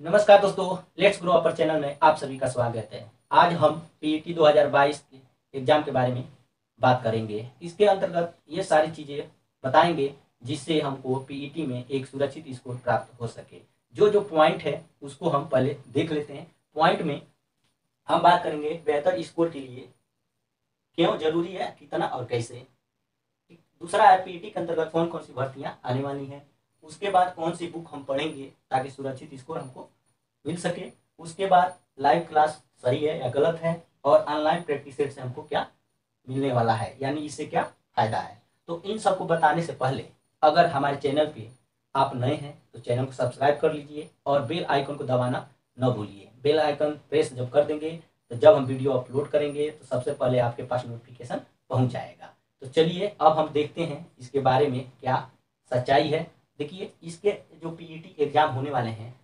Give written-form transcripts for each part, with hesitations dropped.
नमस्कार दोस्तों, let's grow upper channel में आप सभी का स्वागत है। आज हम पीईटी 2022 के एग्जाम के बारे में बात करेंगे। इसके अंतर्गत ये सारी चीज़ें बताएंगे जिससे हमको पीईटी में एक सुरक्षित स्कोर प्राप्त हो सके। जो जो पॉइंट है उसको हम पहले देख लेते हैं। पॉइंट में हम बात करेंगे बेहतर स्कोर के लिए क्यों जरूरी है, कितना और कैसे। दूसरा है पीईटी के अंतर्गत कौन कौन सी भर्तियां आने वाली हैं। उसके बाद कौन सी बुक हम पढ़ेंगे ताकि सुरक्षित स्कोर हमको मिल सके। उसके बाद लाइव क्लास सही है या गलत है, और ऑनलाइन प्रैक्टिस सेट से हमको क्या मिलने वाला है, यानी इससे क्या फायदा है। तो इन सबको बताने से पहले अगर हमारे चैनल पे आप नए हैं तो चैनल को सब्सक्राइब कर लीजिए और बेल आइकन को दबाना न भूलिए। बेल आइकन प्रेस जब कर देंगे तो जब हम वीडियो अपलोड करेंगे तो सबसे पहले आपके पास नोटिफिकेशन पहुंच जाएगा। तो चलिए अब हम देखते हैं इसके बारे में क्या सच्चाई है। देखिए, इसके जो पीईटी एग्जाम होने वाले हैं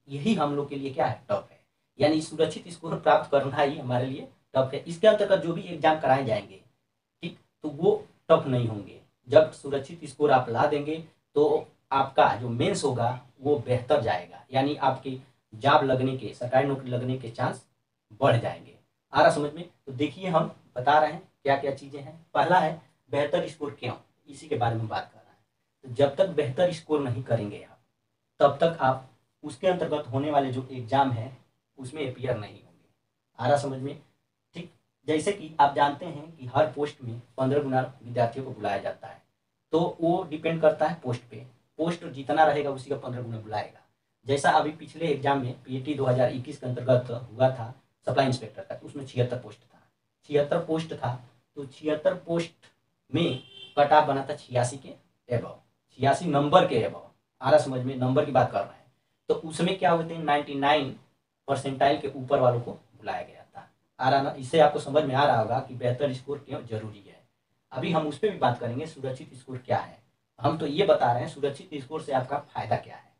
यही हम लोग के लिए क्या है, टफ है। यानी सुरक्षित स्कोर प्राप्त करना ही हमारे लिए टफ है। इसके अंतर्गत जो भी एग्जाम कराए जाएंगे, ठीक, तो वो टफ नहीं होंगे। जब सुरक्षित स्कोर आप ला देंगे तो आपका जो मेंस होगा वो बेहतर जाएगा, यानी आपकी जॉब लगने के, सरकारी नौकरी लगने के चांस बढ़ जाएंगे। आ रहा समझ में? तो देखिए, हम बता रहे हैं क्या क्या चीज़ें हैं। पहला है बेहतर स्कोर क्यों, इसी के बारे में बात कर रहे हैं। तो जब तक बेहतर स्कोर नहीं करेंगे आप, तब तक आप उसके अंतर्गत होने वाले जो एग्जाम है उसमें अपियर नहीं होंगे। आ रहा समझ में? ठीक। जैसे कि आप जानते हैं कि हर पोस्ट में 15 गुना विद्यार्थियों को बुलाया जाता है। तो वो डिपेंड करता है पोस्ट पे। पोस्ट जितना रहेगा उसी का 15 गुना बुलाएगा। जैसा अभी पिछले एग्जाम में पीईटी 2021 के अंतर्गत हुआ था सप्लाई इंस्पेक्टर का, तो उसमें 76 पोस्ट था। 76 पोस्ट था, तो 76 पोस्ट में कट ऑफ बना था 86 के एबव, 86 नंबर के एबव। आ रहा समझ में? नंबर की बात कर रहे हैं। तो उसमें क्या होते हैं, 99 परसेंटाइल के ऊपर वालों को बुलाया गया था। आ रहा ना? इससे आपको समझ में आ रहा होगा कि बेहतर स्कोर क्यों जरूरी है। अभी हम उस पर भी बात करेंगे, सुरक्षित स्कोर क्या है। हम तो ये बता रहे हैं सुरक्षित स्कोर से आपका फायदा क्या है।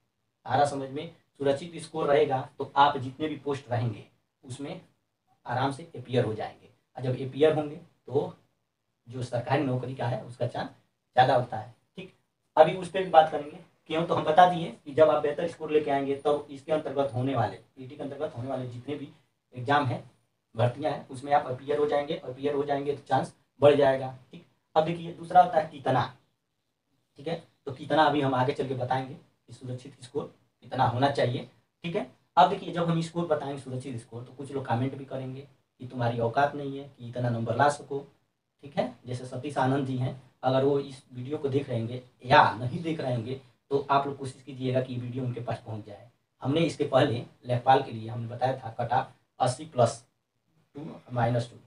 आ रहा समझ में? सुरक्षित स्कोर रहेगा तो आप जितने भी पोस्ट रहेंगे उसमें आराम से अपियर हो जाएंगे, और जब अपियर होंगे तो जो सरकारी नौकरी का है उसका चांस ज़्यादा होता है। ठीक। अभी उस पर भी बात करेंगे क्यों। तो हम बता दिए कि जब आप बेहतर स्कोर लेके आएंगे तब तो इसके अंतर्गत होने वाले, पीटी के अंतर्गत होने वाले जितने भी एग्जाम हैं, भर्तियां हैं, उसमें आप अपियर हो जाएंगे। अपियर हो जाएंगे तो चांस बढ़ जाएगा। ठीक। अब देखिए, दूसरा होता है कितना। ठीक है, तो कितना अभी हम आगे चल के बताएंगे कि सुरक्षित स्कोर कितना होना चाहिए। ठीक है। अब देखिए, जब हम स्कोर बताएंगे सुरक्षित स्कोर, तो कुछ लोग कमेंट भी करेंगे कि तुम्हारी औकात नहीं है कि इतना नंबर ला सको। ठीक है, जैसे सतीश आनंद जी हैं, अगर वो इस वीडियो को देख रहेंगे या नहीं देख रहेंगे तो आप लोग कोशिश कीजिएगा कि वीडियो उनके पास पहुंच जाए। हमने इसके पहले लेखपाल के लिए हमने बताया था कट ऑफ 80+2 - 2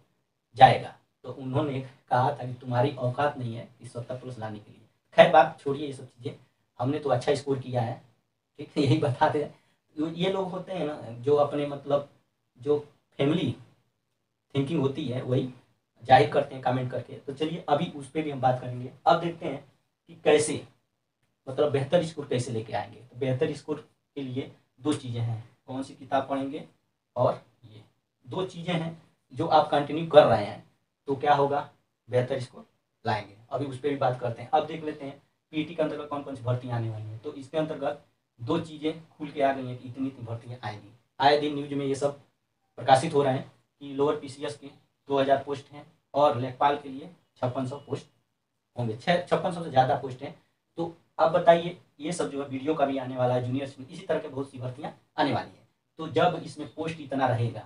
जाएगा। तो उन्होंने कहा था कि तुम्हारी औकात नहीं है इस 70+ लाने के लिए। खैर, बात छोड़िए ये सब चीज़ें, हमने तो अच्छा स्कोर किया है। ठीक है, यही बताते हैं। ये लोग होते हैं ना जो अपने मतलब जो फैमिली थिंकिंग होती है वही जाहिर करते हैं कमेंट करके। तो चलिए अभी उस पर भी हम बात करेंगे। अब देखते हैं कि कैसे, मतलब बेहतर स्कोर कैसे लेके आएंगे। तो बेहतर स्कोर के लिए दो चीज़ें हैं। कौन सी किताब पढ़ेंगे, और ये दो चीज़ें हैं जो आप कंटिन्यू कर रहे हैं तो क्या होगा, बेहतर स्कोर लाएंगे। अभी उस पर भी बात करते हैं। अब देख लेते हैं पीटी के अंतर्गत कौन कौन सी भर्तियाँ आने वाली हैं। तो इसके अंतर्गत दो चीज़ें खुल के आ गई हैं कि इतनी इतनी भर्तियाँ आएंगी। आए दिन न्यूज में ये सब प्रकाशित हो रहे हैं कि लोअर पीसीएस के 2000 पोस्ट हैं और लेखपाल के लिए 5600 पोस्ट होंगे। 5600 से ज़्यादा पोस्ट हैं। तो अब बताइए, ये सब जो है वीडियो का भी आने वाला है, जूनियर इसी तरह के बहुत सी भर्तियाँ आने वाली हैं। तो जब इसमें पोस्ट इतना रहेगा,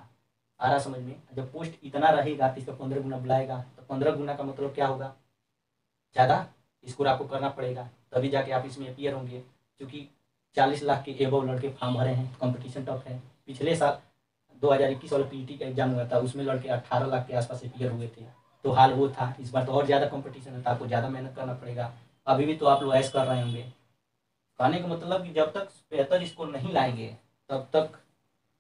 आ रहा समझ में, जब पोस्ट इतना रहेगा तो इसका 15 गुना बुलाएगा। तो 15 गुना का मतलब क्या होगा, ज़्यादा स्कोर आपको करना पड़ेगा, तभी जाके आप इसमें अपियर होंगे। क्योंकि 40 लाख के एबव लड़के फॉर्म भरे हैं, कंपटीशन टफ है। पिछले साल 2021 वाला पीटी का एग्जाम हुआ था, उसमें लड़के 18 लाख के आसपास अपियर हुए थे। तो हाल वो था। इस बार तो और ज़्यादा कंपटीशन है, तो आपको ज़्यादा मेहनत करना पड़ेगा। अभी भी तो आप लोग ऐश कर रहे होंगे। कहने का मतलब कि जब तक बेहतर स्कोर नहीं लाएंगे तब तक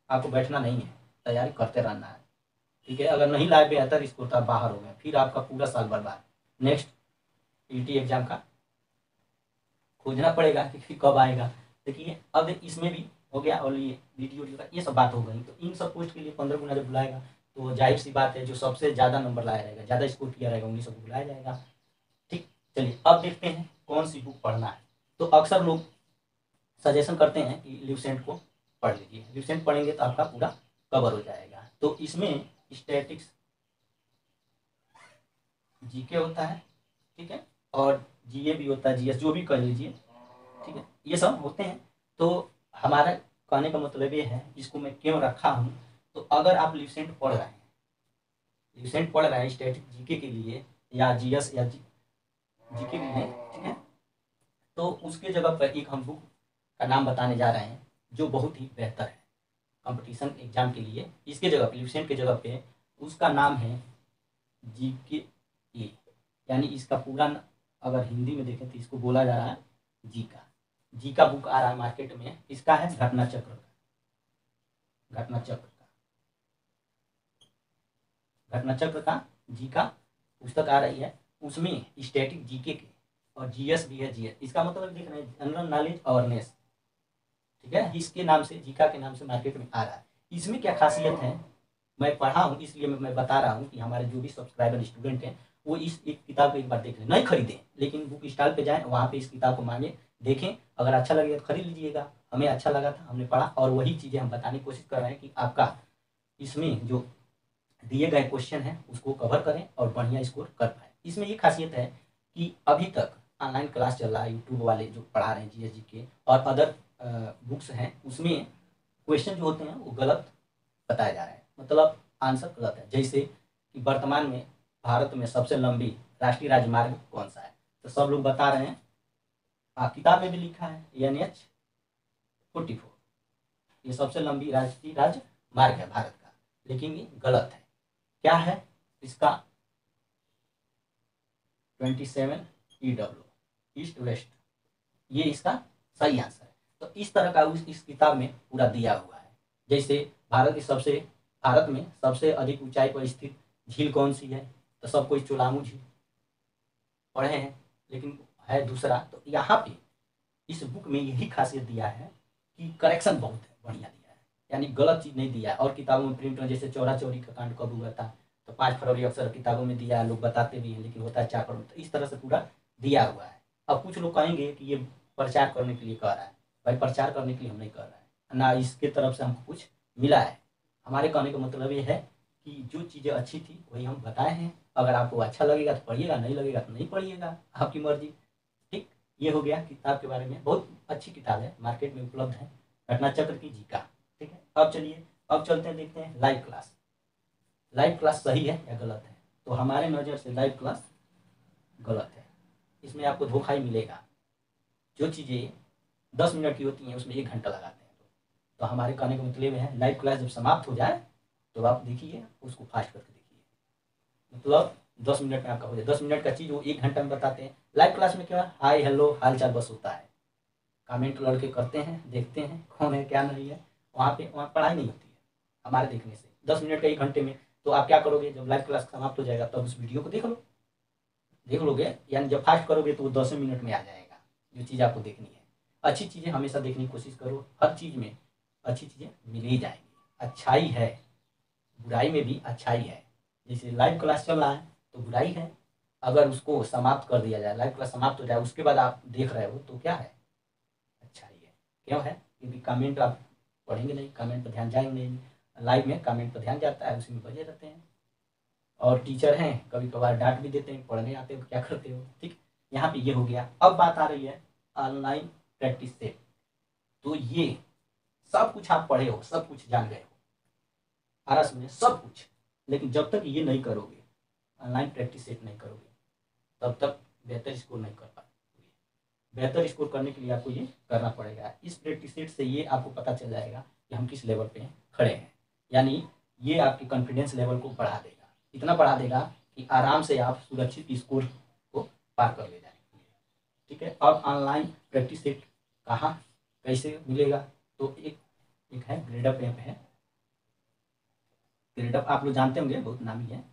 आपको बैठना नहीं है, तैयारी करते रहना है। ठीक है, अगर नहीं लाए बेहतर स्कोर तो आप बाहर हो गए, फिर आपका पूरा साल बर्बाद। नेक्स्ट पीटी एग्जाम का खोजना पड़ेगा कि फिर कब आएगा। देखिए, अब इसमें भी हो गया, और ये वीडियो का ये सब बात हो गई। तो इन सब पोस्ट के लिए 15 गुना जब बुलाएगा तो जाहिर सी बात है जो सबसे ज़्यादा नंबर लाया रहेगा, ज़्यादा स्कोर किया रहेगा, उन्हीं सबको बुलाया जाएगा। ठीक। चलिए अब देखते हैं कौन सी बुक पढ़ना है। तो अक्सर लोग सजेशन करते हैं कि ल्यूसेंट को पढ़ लीजिए। लिप्सेंट पढ़ेंगे तो आपका पूरा कवर हो जाएगा। तो इसमें स्टैटिक्स, जीके होता है, ठीक है, और जीए भी होता है, जीएस, जो भी कर लीजिए, ठीक है, ये सब होते हैं। तो हमारा कहने का मतलब ये है, इसको मैं क्यों रखा हूँ, तो अगर आप लिप्सेंट पढ़ रहे हैं, लिप्सेंट पढ़ रहे हैं स्टैटिक जीके के लिए या जीएस या जीके के लिए, ठीक है, तो उसके जगह पर एक हम बुक का नाम बताने जा रहे हैं जो बहुत ही बेहतर है कंपटीशन एग्जाम के लिए। इसके जगह पे, लिप्सेंट के जगह पे, उसका नाम है जीके ए, यानी इसका पूरा अगर हिंदी में देखें तो इसको बोला जा रहा है जीका। जीका बुक आ रहा है मार्केट में, इसका है घटना चक्र का, घटना चक्र का, घटना चक्र का जीका पुस्तक आ रही है। उसमें स्टैटिक जीके के और जीएस भी है, जीएस इसका मतलब देख रहे हैं जनरल नॉलेज अवेयरनेस, ठीक है, इसके नाम से, जीका के नाम से मार्केट में आ रहा है। इसमें क्या खासियत है, मैं पढ़ा हूँ इसलिए मैं बता रहा हूँ कि हमारे जो भी सब्सक्राइबर स्टूडेंट हैं वो इस एक किताब को एक बार देख लें, नहीं खरीदें लेकिन बुक स्टॉल पे जाएं, वहाँ पे इस किताब को मांगे, देखें, अगर अच्छा लगेगा तो खरीद लीजिएगा। हमें अच्छा लगा था, हमने पढ़ा, और वही चीज़ें हम बताने की कोशिश कर रहे हैं कि आपका इसमें जो दिए गए क्वेश्चन है उसको कवर करें और बढ़िया स्कोर कर पाए। इसमें ये खासियत है कि अभी तक ऑनलाइन क्लास चल रहा है, यूट्यूब वाले जो पढ़ा रहे हैं जीएसजी के और अदर बुक्स हैं, उसमें क्वेश्चन जो होते हैं वो गलत बताए जा रहे हैं, मतलब आंसर गलत है। जैसे कि वर्तमान में भारत में सबसे लंबी राष्ट्रीय राजमार्ग कौन सा है, तो सब लोग बता रहे हैं, किताब में भी लिखा है NH-44, ये सबसे लंबी राष्ट्रीय राजमार्ग है भारत का, लेकिन ये गलत है। क्या है इसका, 27 EW, ईस्ट वेस्ट, ये इसका सही आंसर है। तो इस तरह का इस किताब में पूरा दिया हुआ है। जैसे भारत में सबसे अधिक ऊंचाई पर स्थित झील कौन सी है, तो सब कोई चोलामू झील पढ़े हैं, लेकिन है दूसरा। तो यहाँ पे इस बुक में यही खासियत दिया है कि करेक्शन बहुत है, बढ़िया दिया है, यानी गलत चीज़ नहीं दिया है। और किताबों में प्रिंट में जैसे चौरा चौरी का कांड कब हुआ था, तो 5 फरवरी अक्सर किताबों में दिया है, लोग बताते भी हैं, लेकिन होता है 4 फरवरी। तो इस तरह से पूरा दिया हुआ है। अब कुछ लोग कहेंगे कि ये प्रचार करने के लिए कह रहा है, भाई प्रचार करने के लिए हम नहीं कर रहे हैं ना, इसके तरफ से हमको कुछ मिला है। हमारे कहने का मतलब ये है कि जो चीज़ें अच्छी थी वही हम बताए हैं। अगर आपको अच्छा लगेगा तो पढ़िएगा, नहीं लगेगा तो नहीं पढ़िएगा, आपकी मर्जी। ठीक, ये हो गया किताब के बारे में। बहुत अच्छी किताब है, मार्केट में उपलब्ध है, घटना चक्र की जीका। ठीक है, अब चलिए, अब चलते हैं, देखते हैं लाइव क्लास। लाइव क्लास सही है या गलत है, तो हमारे नज़र से लाइव क्लास गलत है। इसमें आपको धोखा ही मिलेगा। जो चीज़ें 10 मिनट की होती हैं उसमें 1 घंटा लगाते हैं। तो हमारे कहने का मतलब है लाइव क्लास जब समाप्त हो जाए तो आप देखिए, उसको फास्ट करके देखिए, मतलब 10 मिनट में आपका हो जाए। 10 मिनट का चीज़ वो 1 घंटा में बताते हैं। लाइव क्लास में क्या, हाय हेलो हाल चाल बस होता है, कमेंट लड़के करते हैं, देखते हैं कौन है क्या नहीं है, वहाँ पढ़ाई नहीं होती है हमारे देखने से। 10 मिनट का 1 घंटे में तो आप क्या करोगे, जब लाइव क्लास समाप्त हो जाएगा तब उस वीडियो को देख लोगे, यानी जब फास्ट करोगे तो वो 10 मिनट में आ जाएगा जो चीज़ आपको देखनी है। अच्छी चीज़ें हमेशा देखने की कोशिश करो, हर चीज़ में अच्छी चीज़ें मिल ही जाएंगी। अच्छाई है, बुराई में भी अच्छाई है। जैसे लाइव क्लास चल रहा है तो बुराई है, अगर उसको समाप्त कर दिया जाए, लाइव क्लास समाप्त हो जाए, उसके बाद आप देख रहे हो तो क्या है, अच्छाई है। क्यों है, क्योंकि कमेंट आप पढ़ेंगे नहीं, कमेंट पर ध्यान जाएंगे नहीं, लाइव में कमेंट पर ध्यान जाता है, उसी में बजे रहते हैं। और टीचर हैं, कभी कभार डांट भी देते हैं, पढ़ने आते हो क्या करते हो। ठीक, यहाँ पे ये हो गया। अब बात आ रही है ऑनलाइन प्रैक्टिस से। तो ये सब कुछ आप पढ़े हो, सब कुछ जान गए हो आरस में, सब कुछ, लेकिन जब तक ये नहीं करोगे, ऑनलाइन प्रैक्टिस सेट नहीं करोगे, तब तक बेहतर स्कोर नहीं कर पाओगे। बेहतर स्कोर करने के लिए आपको ये करना पड़ेगा। इस प्रैक्टिस सेट से ये आपको पता चल जाएगा कि हम किस लेवल पे खड़े हैं, यानी ये आपके कॉन्फिडेंस लेवल को बढ़ा देगा, इतना बढ़ा देगा कि आराम से आप सुरक्षित स्कोर को पार कर ले जाएंगे। ठीक है, अब ऑनलाइन प्रैक्टिस सेट कहाँ कैसे मिलेगा, तो एक है ग्रेडअप ऐप है, ग्रेडअप आप लोग जानते होंगे, बहुत नामी है।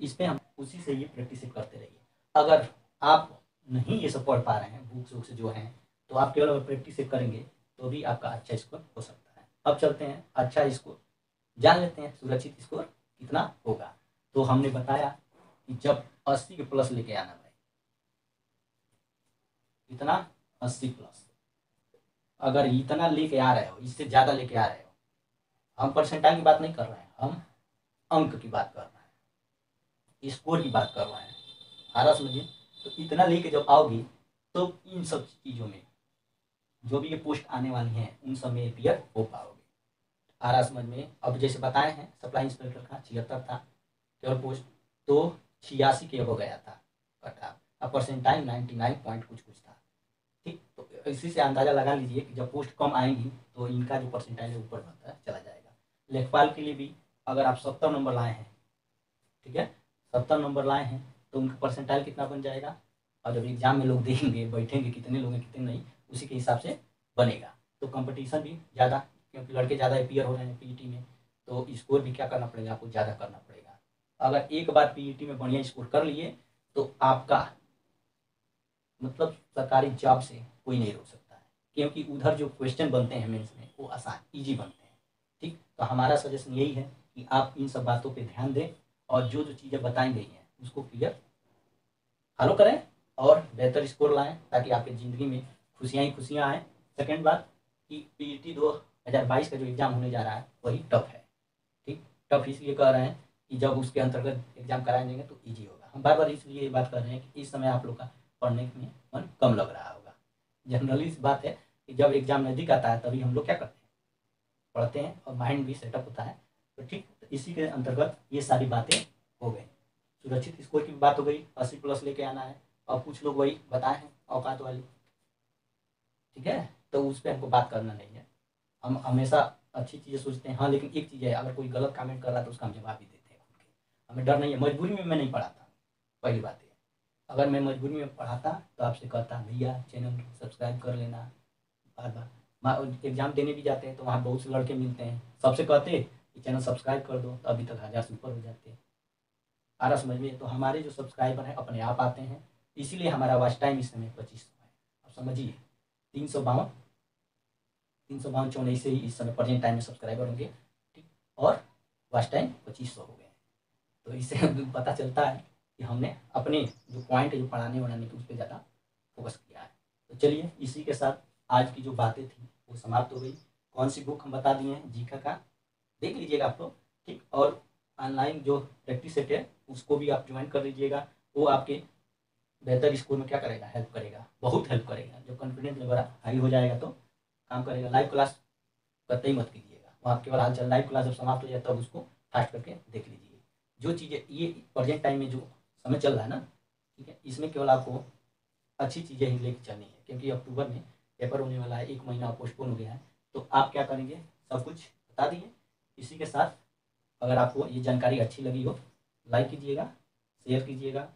इस पर हम उसी से ये प्रैक्टिस करते रहिए। अगर आप नहीं ये सब पढ़ पा रहे हैं, बुक्स वुक्स जो हैं, तो आप केवल प्रैक्टिस करेंगे तो भी आपका अच्छा स्कोर हो सकता है। अब चलते हैं, अच्छा स्कोर जान लेते हैं, सुरक्षित स्कोर कितना होगा। तो हमने बताया कि जब 80 के प्लस लेके आना भाई, कितना, 80 प्लस, अगर इतना लेके आ रहे हो, इससे ज़्यादा लेके आ रहे हो, हम परसेंटाइल की बात नहीं कर रहे हैं, हम अंक की बात कर रहे हैं, स्कोर की बात कर रहे हैं। आ रहा समझिए? तो इतना लेके जब आओगी तो इन सब चीज़ों में जो भी ये पोस्ट आने वाली हैं उन सब में अपियर हो पाओगे। आ रहा समझ में? अब जैसे बताए हैं सप्लाई इंस्पेक्टर का 76 था केवल पोस्ट, तो 86 के हो गया था कटा, अब परसेंटाइल 99 पॉइंट कुछ कुछ था। ठीक, तो इसी से अंदाजा लगा लीजिए कि जब पोस्ट कम आएंगी तो इनका जो परसेंटाइल है ऊपर बढ़ता चला जाएगा। लेखपाल के लिए भी अगर आप 70 नंबर लाए हैं, ठीक है, 70 नंबर लाए हैं तो उनका परसेंटाइल कितना बन जाएगा, और जब एग्जाम में लोग देखेंगे बैठेंगे कितने लोग हैं कितने नहीं, उसी के हिसाब से बनेगा। तो कंपटीशन भी ज़्यादा, क्योंकि लड़के ज़्यादा अपियर हो रहे हैं पीईटी में, तो स्कोर भी क्या करना पड़ेगा आपको, ज़्यादा करना पड़ेगा। अगर एक बार पीईटी में बढ़िया स्कोर कर लिए तो आपका मतलब सरकारी जॉब से कोई नहीं रोक सकता है, क्योंकि उधर जो क्वेश्चन बनते हैं मेंस में वो आसान ईजी बनते हैं। ठीक, तो हमारा सजेशन यही है कि आप इन सब बातों पे ध्यान दें और जो जो चीज़ें बताई गई हैं उसको क्लियर फॉलो करें और बेहतर स्कोर लाएं, ताकि आपकी ज़िंदगी में खुशियाँ ही खुशियाँ आएँ। सेकेंड बात कि पीईटी 2022 का जो एग्ज़ाम होने जा रहा है वही टफ है। ठीक, टफ इसलिए कह रहे हैं कि जब उसके अंतर्गत एग्जाम कराए जाएंगे तो ईजी होगा। हम बार बार इसलिए ये बात कर रहे हैं कि इस समय आप लोग का पढ़ने में मन कम लग रहा होगा। जनरली इस बात है कि जब एग्जाम नज़दीक आता है तभी हम लोग क्या करते हैं, पढ़ते हैं और माइंड भी सेटअप होता है। तो ठीक, तो इसी के अंतर्गत ये सारी बातें हो गई। सुरक्षित स्कोर की बात हो गई, 80+ लेके आना है, और कुछ लोग वही बताए हैं औकात वाली, ठीक है, तो उस पर हमको बात करना नहीं है। हम हमेशा अच्छी चीज़ें सोचते हैं। हाँ, लेकिन एक चीज़ है, अगर कोई गलत कमेंट कर रहा है तो उसका हम जवाब भी देते हैं खुद के। हमें डर नहीं है, मजबूरी में मैं नहीं पढ़ाता। पहली बात है, अगर मैं मजबूरी में पढ़ाता तो आपसे कहता भैया चैनल सब्सक्राइब कर लेना। बार बार एग्जाम देने भी जाते हैं तो वहाँ बहुत से लड़के मिलते हैं, सबसे कहते कि चैनल सब्सक्राइब कर दो, तो अभी तक 1000 से ऊपर हो जाते हैं। आ रहा समझ में? तो हमारे जो सब्सक्राइबर हैं अपने आप आते हैं, इसीलिए हमारा वॉच टाइम इस समय 2500 है। अब समझिए, 352 चौन से ही इस समय प्रेजेंट टाइम में सब्सक्राइबर होंगे। ठीक, और वॉच टाइम 2500 हो गए। तो इससे हमें पता चलता है कि हमने अपने जो पॉइंट है जो पढ़ाने वढ़ाने के उस पर ज़्यादा फोकस किया है। तो चलिए, इसी के साथ आज की जो बातें थी वो समाप्त हो गई। कौन सी बुक हम बता दिए हैं, जीका का देख लीजिएगा आप लोग। ठीक, और ऑनलाइन जो प्रैक्टिस सेट है उसको भी आप ज्वाइन कर लीजिएगा। वो आपके बेहतर स्कोर में क्या करेगा, हेल्प करेगा, बहुत हेल्प करेगा। जब कॉन्फिडेंस लेवल हाई हो जाएगा तो काम करेगा। लाइव क्लास कतई मत कीजिएगा, वहाँ केवल हालचाल, लाइव क्लास जब समाप्त हो जाए तब उसको फास्ट करके देख लीजिए। जो चीज़ें ये प्रेजेंट टाइम में जो समय चल रहा है ना, ठीक है, इसमें केवल आपको अच्छी चीज़ें ही लेके चलनी है, क्योंकि अक्टूबर में पेपर होने वाला है, 1 महीना पोस्टपोन हो गया है। तो आप क्या करेंगे, सब कुछ बता दिए। इसी के साथ अगर आपको ये जानकारी अच्छी लगी हो, लाइक कीजिएगा, शेयर कीजिएगा,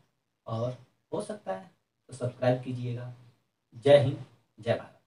और हो सकता है तो सब्सक्राइब कीजिएगा। जय हिंद, जय भारत।